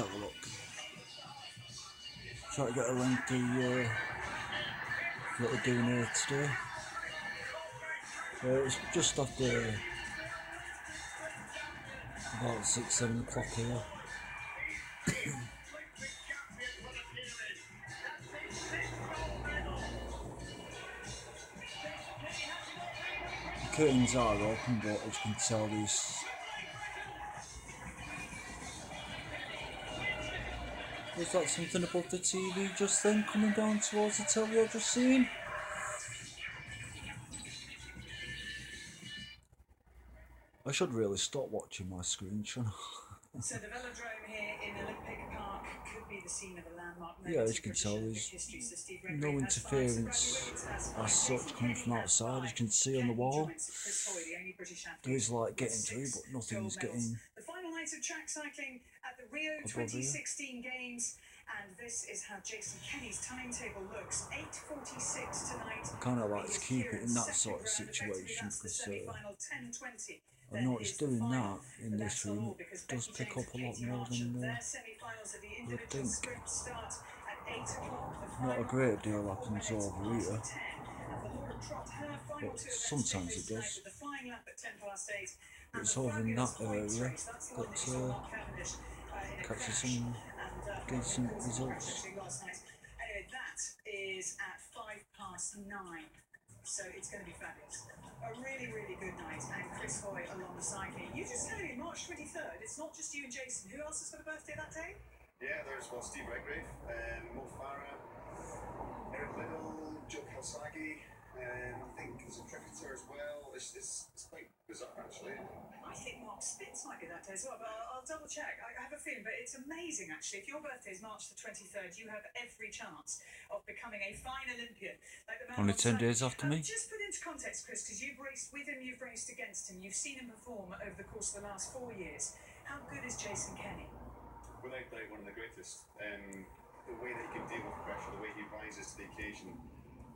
have a look. Try to get a lengthy what we're doing here today. It's just after about 6-7 o'clock here. The curtains are open, but as you can tell, was that something above the TV just then coming down towards the telly I've just seen? I should really stop watching my screen, shouldn't I? So the velodrome here in Olympic Park could be the scene of a landmark moment. Yeah, as you can tell, there's no interference as such coming from outside. As you can see on the wall, there is light getting through, but nothing's getting the final night of track cycling at the Rio 2016 Games. And this is how Jason Kenny's timetable looks. 8:46 tonight. I kind of like to keep it in that sort of situation because I've noticed doing that in this room does pick up a lot more than I would think. Not a great deal happens over here, but sometimes it does. It's over in that area that catches some decent results. Anyway, that is at 9:05. So it's going to be fabulous. A really, really good night. And Chris Hoy along the side here. You just said it, March 23rd. It's not just you and Jason. Who else has got a birthday that day? Yeah, there's Steve Redgrave, Mo Farah, Eric Liddell, Joe Kalsagi, I think there's a cricketer as well. It's quite bizarre, actually. I think Mark Spitz might be that day as well, but I'll double check. I have a feeling, but it's amazing, actually. If your birthday is March the 23rd, you have every chance of becoming a fine Olympian. Like the man Only 10 days after me. Just put into context, Chris, because you've raced with him, you've raced against him, you've seen him perform over the course of the last 4 years. How good is Jason Kenny? Without doubt, one of the greatest. The way that he can deal with pressure, the way he rises to the occasion.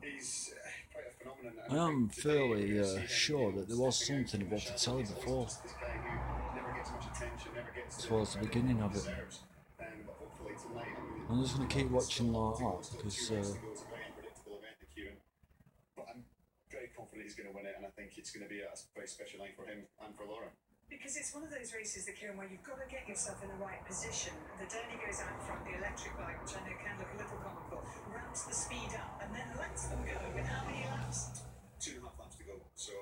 He's quite a phenomenon. I am fairly sure that there was something above the telly before, towards the beginning of it. I'm just going to keep watching like that because but I'm very confident he's going to win it, and I think it's going to be a very special night for him and for Laura. Because it's one of those races, Kieran, where you've got to get yourself in the right position. The Derby goes out front, the electric bike, which I know can look a little comical, ramps the speed up and then lets them go. In how many laps? 2.5 laps to go. So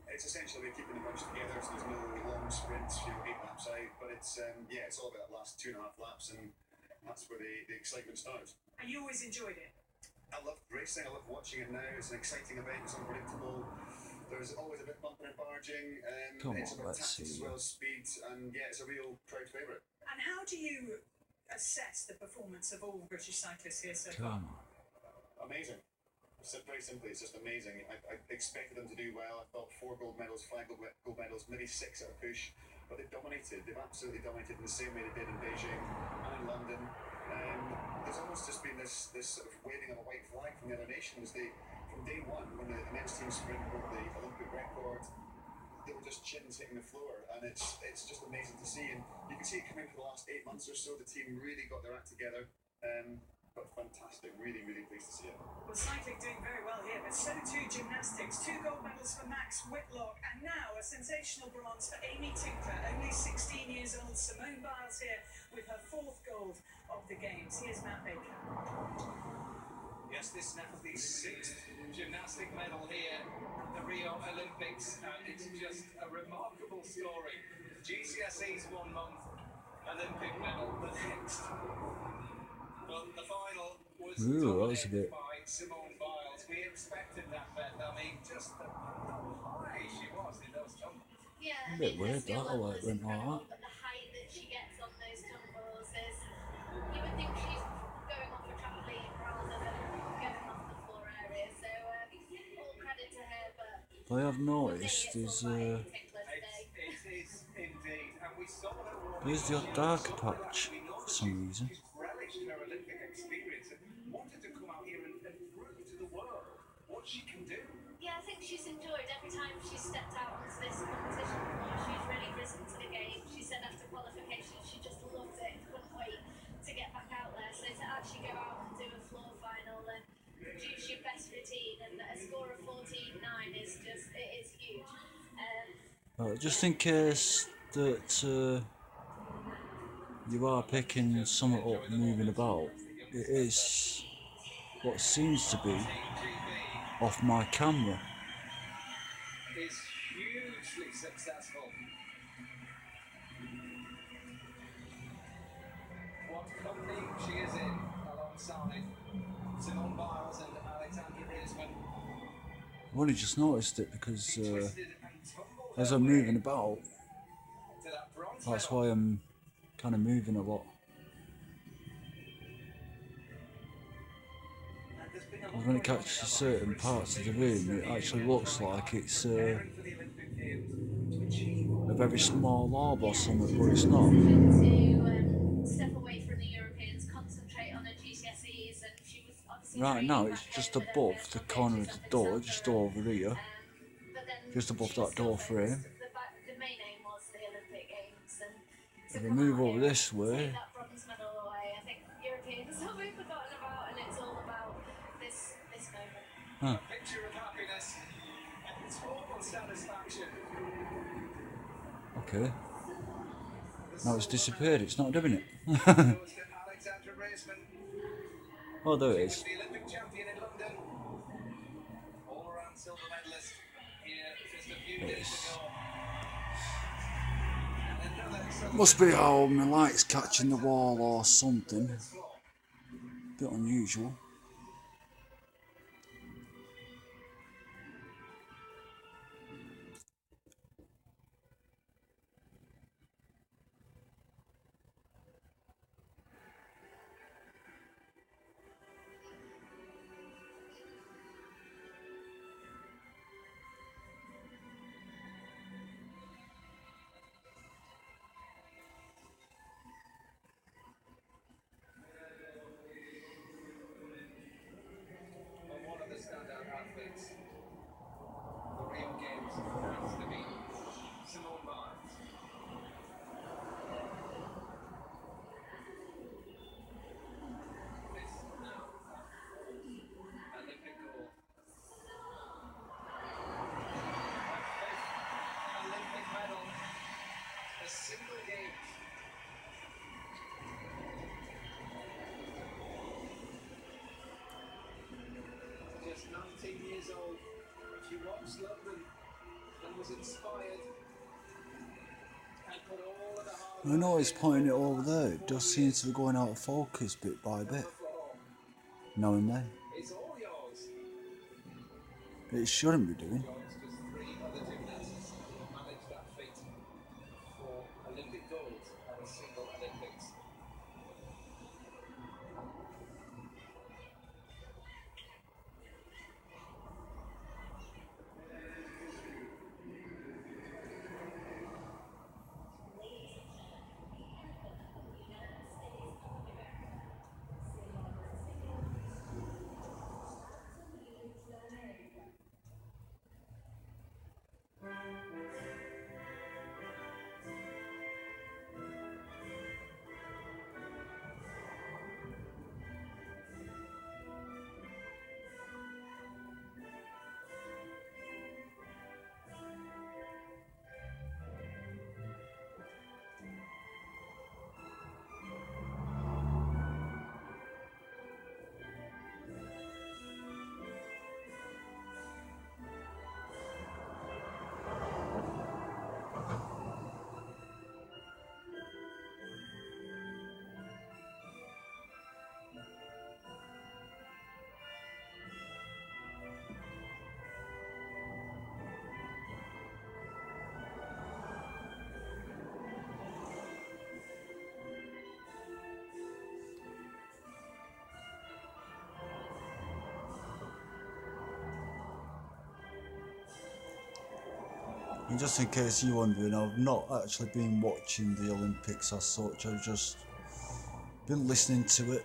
it's essentially we're keeping the bunch together, so there's no long sprints, 8 laps out. But it's it's all about the last 2.5 laps, and that's where the excitement starts. And you always enjoyed it? I love racing, I love watching it now. It's an exciting event, it's unpredictable. There's always a bit bumping and barging, it's about tactics as well as speed, and yeah, it's a real crowd favourite. And how do you assess the performance of all British cyclists here so far? Amazing. Very simply, it's just amazing. I expected them to do well. I thought 4 gold medals, 5 gold medals, maybe 6 at a push, but they've dominated. They've absolutely dominated in the same way they did in Beijing and in London. There's almost just been this sort of waving of a white flag from the other nations. From day one, when the men's team sprint broke the Olympic record, they were just chins hitting the floor, and it's just amazing to see. And you can see it coming for the last 8 months or so. The team really got their act together. But fantastic, really, really pleased to see it. Well, cycling doing very well here, but so too gymnastics. 2 gold medals for Max Whitlock, and now a sensational bronze for Amy Tinkler, only 16 years old. Simone Biles here with her 4th gold of the Games. Here's Matt Baker. Yes, this is now the 6th gymnastic medal here at the Rio Olympics, and it's just a remarkable story. GCSE's 1 month, Olympic medal the next. But the final was dominated by Simone Biles. We expected that, Beth. I mean, just how high she was in those tumbles. A Yeah, bit weird that, I like went like that. But the height that she gets on those tumbles is, you would think she's going off a trampoline rather than going off the floor area. So all credit to her, but I have noticed is It is indeed, and we saw her walking. there's the darker patch for some reason. She's relished her Olympic experience and wanted to come out here and prove to the world what she can do. yeah, I think she's enjoyed every time she's stepped out onto this competition before. She's really risen to the game. She said after qualification she just loved it, couldn't wait Just in case that you are picking something up moving about, it is what seems to be off my camera. Is hugely successful. What company she is in alongside Simone Biles and Alexandra Riesman. I've only just noticed it because She twisted and tumbled as her I'm way moving about, to that bronze that's medal. why I'm kind of moving a lot. And there's been a Because lot when it going on in catches her life certain parts of the room, it actually looks like it's a very small orb or something, but it's not. To step away from the Europeans, concentrate on her GCSEs, and she was obviously Right now, training it's back just home with her above the personal corner of coaches the up in door, just Sandburg. over here, But then just above she was that still door frame. focused. The main aim was the Olympic Games, and to If we come move out over here this and way, take that bronze medal away, I think Europeans have been forgotten about, and it's all about this moment. A picture of happiness and total satisfaction. okay, now it's disappeared, it's not doing it. Goes to Alexandra Riesman. Oh, there She it was is. the Olympic champion in London. All-around silver medalist here just a few days ago. And another Must be how my light's catching the wall or something. Bit unusual. one of the standout athletes. The Rio Games has to be Simone Biles. This now Olympic gold. Olympic medal. A single games. Just 19 years old. She watched London and was inspired and put all of the hard I know work it's in pointing it over over the there, last it does 4 seem years. to be going out of focus bit by bit, Number 4. now and then. It's all yours. It shouldn't be doing. Joins just 3 other gymnasts who have managed that feat for Olympic gold at a single Olympics. And just in case you're wondering, I've not actually been watching the Olympics as such, I've just been listening to it.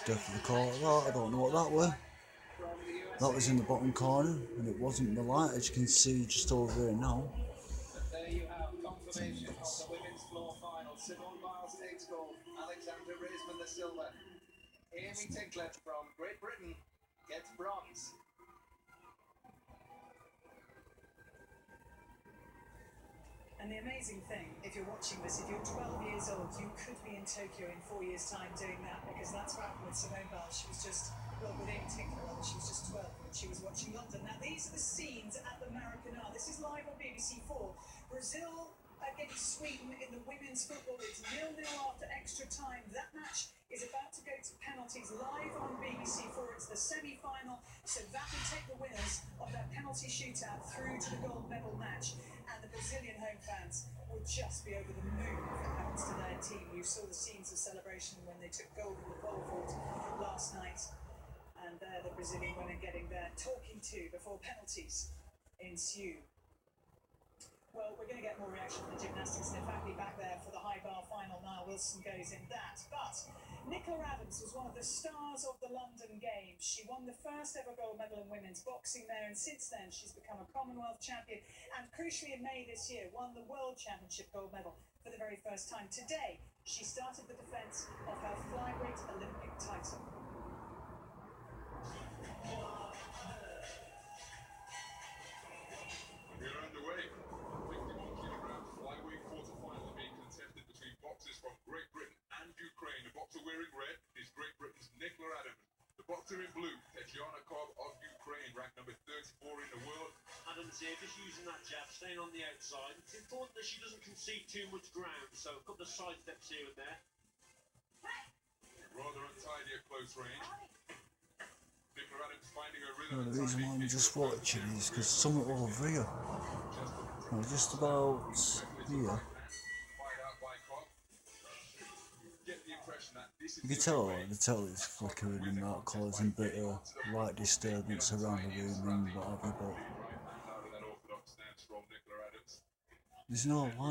Definitely call it that, I don't know what that were. That was in the bottom corner, and it wasn't the light, as you can see just over there now. And there you have confirmation of the women's floor final. Simone Biles takes gold. Alexandra Riesman the silver. Amy Tinkler from Great Britain gets bronze. And the amazing thing, if you're watching this, if you're 12 years old, you could be in Tokyo in 4 years' time doing that, because that's what happened with Simone Biles. She was just, well, with Amy Tinkler, she was just 12 when she was watching London. Now, these are the scenes at the Maracanã. This is live on BBC4. Brazil against Sweden in the women's football. It's 0-0 after extra time. That match is about to go to penalties live on BBC4. It's the semi-final, so that will take the winners of that penalty shootout through to the gold medal match. And the Brazilian home fans will just be over the moon if it happens to their team. You saw the scenes of celebration when they took gold in the pole vault last night. And there the Brazilian women getting their talking to before penalties ensue. Well, we're going to get more reaction from the gymnastics, and in fact, be back there for the high bar final. Niall Wilson goes in that. But Nicola Adams was one of the stars of the London Games. She won the first ever gold medal in women's boxing there, and since then she's become a Commonwealth champion, and crucially in May this year won the World Championship gold medal for the very first time. Today, she started the defence of her flyweight Olympic title. We're underway. 51-kilogram flyweight quarterfinal being contested between boxers from Great Britain and Ukraine. The boxer wearing red is Great Britain's Nicola Adams. The boxer in blue, Tatiana of Ukraine, ranked number 34 in the world. Adams here, just using that jab, staying on the outside. It's important that she doesn't concede too much ground, so a couple of side steps here and there. Rather untidy at close range. Nicola Adams finding her rhythm. Well, the reason why I'm just watching is because something over here, well, just about here, you can tell it's flickering and that, causing a bit of light disturbance around the room and what have you, but there's no light I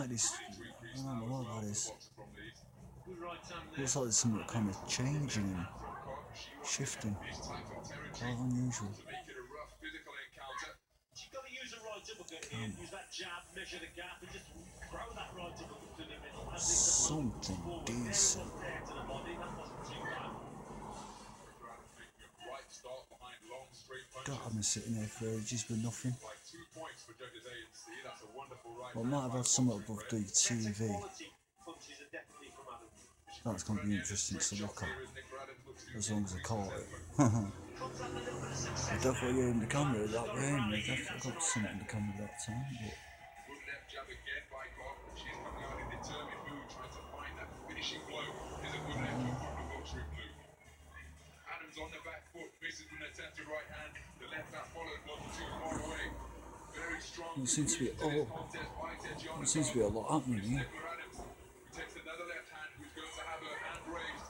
don't know what that is. Looks like there's something kind of changing and shifting, quite unusual. She's got to use a right uppercut here, use that jab, measure the gap, and just throw that right uppercut to the middle. Something decent. God, I've been sitting here for ages with nothing. Well, I might have had something above the TV. That's going to be interesting to look at, as long as I caught it. I definitely in the camera that way, I definitely got something in the camera that time. But Adams on the back foot, misses with an attempted right hand. The left hand followed wasn't too far away. Very strong. there seems to be a lot happening here. Takes another left hand, who's going to have her hand raised.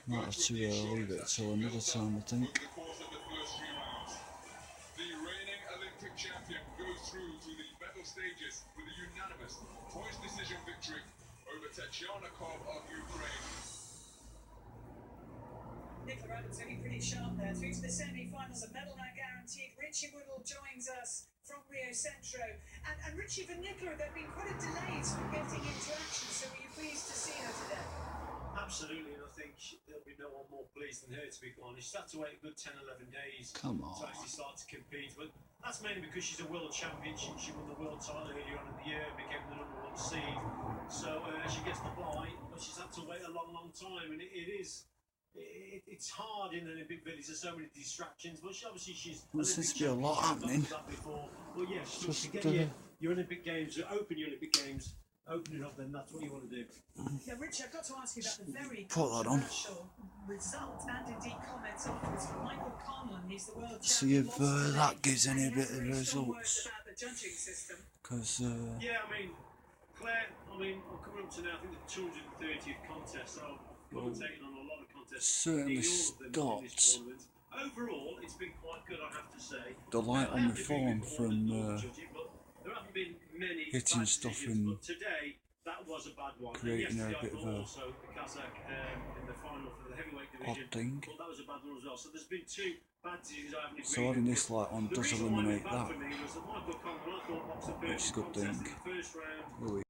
Might have to leave it till another time, I think. Over the course of the first few rounds, the reigning Olympic champion goes through to the medal stages with a unanimous points decision victory over Tatiana of Ukraine. Nicola Adams looking pretty sharp there, through to the semi-finals, a medal now guaranteed. Richie Woodall joins us from Rio Centro. And Richie, for Nicola, there have been quite a delay sort of getting into action, so were you pleased to see her today? Absolutely, and I think there'll be no one more pleased than her, to be honest. She's had to wait a good 10, 11 days to actually start to compete, but that's mainly because she's a world champion. She won the world title earlier on in the year, became the #1 seed, so she gets the bye, but she's had to wait a long, long time, and it's hard in an Olympic village. There's so many distractions, but she's. There seems to be a lot happening. Well, yes, to get your Olympic Games, open your Olympic Games, open it up, then that's what you want to do. Yeah, Richie, I've got to ask you about the very Put that on. controversial result and indeed comments afterwards from Michael Conlon. He's the world champion. See if that gives any bit of results. About the judging system. Because Yeah, I mean, Claire, I'm coming up to now, I think the 230th contest, so I've commentated on a lot of contests. certainly stopped Overall, it's been quite good, I have to say. the light on my phone from There haven't been many hitting bad stuff decisions, in, but today that was a bad one. creating a bit of a also the Kazakh in the final for the heavyweight odd division. thing. But that was a bad one as well. So there's been two bad decisions I haven't agreed So having with. this light on The does reason why it eliminate went bad that, for me was that Michael Conlon, I thought, boxed the which is a good contest in thing. the first round. Really.